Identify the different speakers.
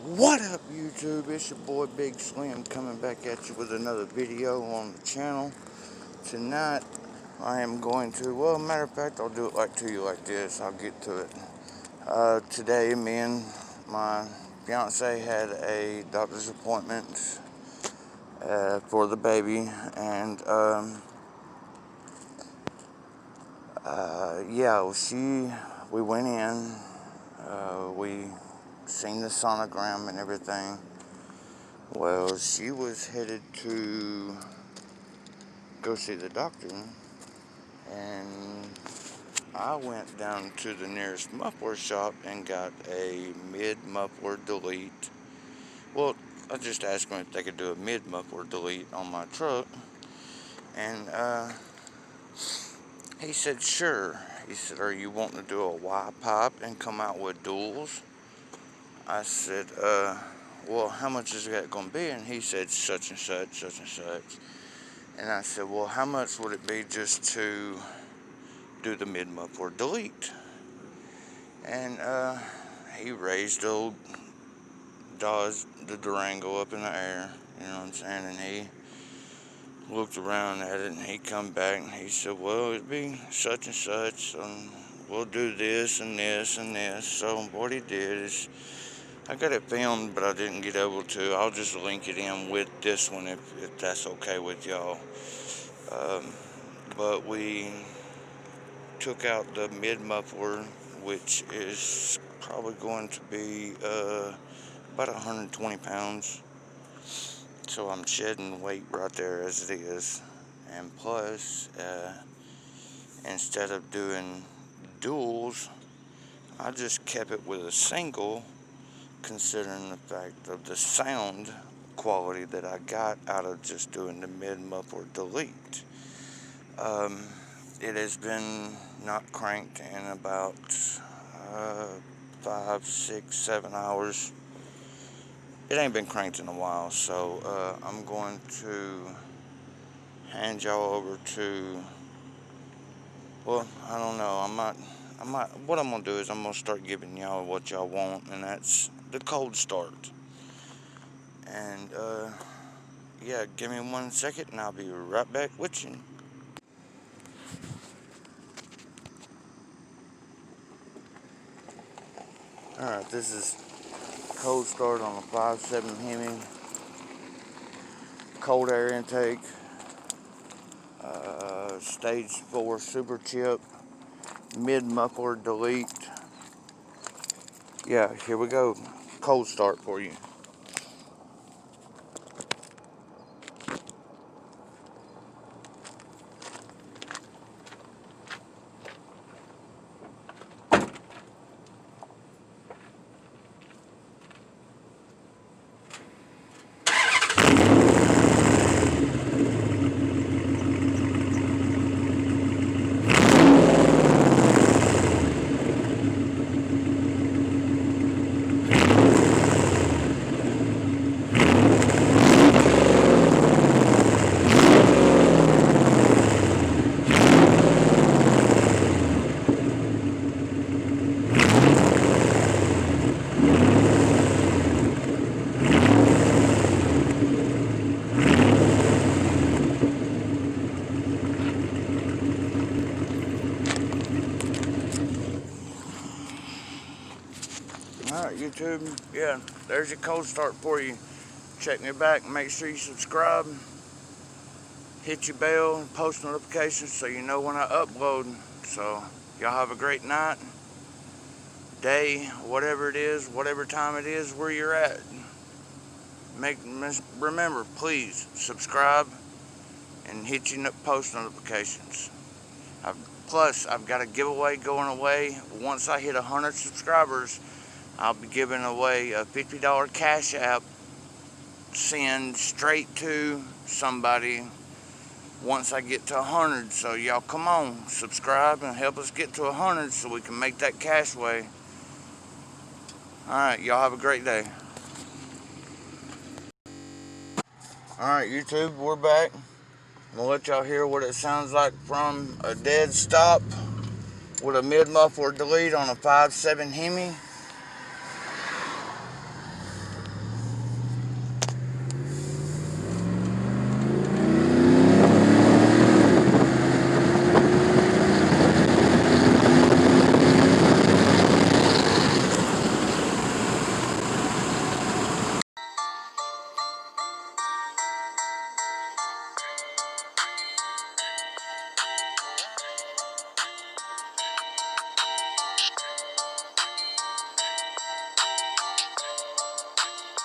Speaker 1: What up, YouTube? It's your boy Big Slim coming back at you with another video on the channel. Tonight I am going to, well, matter of fact, I'll do it to you like this. I'll get to it. Today me and my fiance had a doctor's appointment for the baby, and we went in, we seen the sonogram and everything. Well, she was headed to go see the doctor, and I went down to the nearest muffler shop and got a mid-muffler delete. Well, I just asked them if they could do a mid-muffler delete on my truck, and he said sure. He said, are you wanting to do a Y pipe and come out with duals? I said, well, how much is that going to be? And he said, such and such, such and such. And I said, well, how much would it be just to do the mid-muffler delete? And he raised old Dodge, the Durango, up in the air, you know what I'm saying? And he looked around at it, and he come back, and he said, well, it'd be such and such, and we'll do this and this and this. So what he did is, I got it filmed, but I didn't get able to. I'll just link it in with this one if that's okay with y'all. But we took out the mid-muffler, which is probably going to be about 120 pounds. So I'm shedding weight right there as it is. And plus, instead of doing duals, I just kept it with a single, considering the fact of the sound quality that I got out of just doing the mid-muffler delete. It has been not cranked in about 5, 6, 7 hours. It ain't been cranked in a while, so I'm going to hand y'all over to, well, I don't know, what I'm going to do is I'm going to start giving y'all what y'all want, and that's the cold start. And yeah, give me 1 second and I'll be right back with you. Alright, this is cold start on a 5.7 Hemi, cold air intake, stage 4 super chip, mid-muffler delete. Yeah, here we go. Cold start for you. Alright, YouTube, yeah, there's your cold start for you. Check me back, make sure you subscribe, hit your bell, and post notifications so you know when I upload. So, y'all have a great night, day, whatever it is, whatever time it is where you're at. Remember, please, subscribe and hit your post notifications. Plus, I've got a giveaway going away. Once I hit 100 subscribers, I'll be giving away a $50 cash app send straight to somebody once I get to 100. So y'all come on, subscribe and help us get to 100 so we can make that cash way. Alright, y'all have a great day. Alright, YouTube, we're back. I'm going to let y'all hear what it sounds like from a dead stop with a mid-muffler delete on a 5.7 Hemi.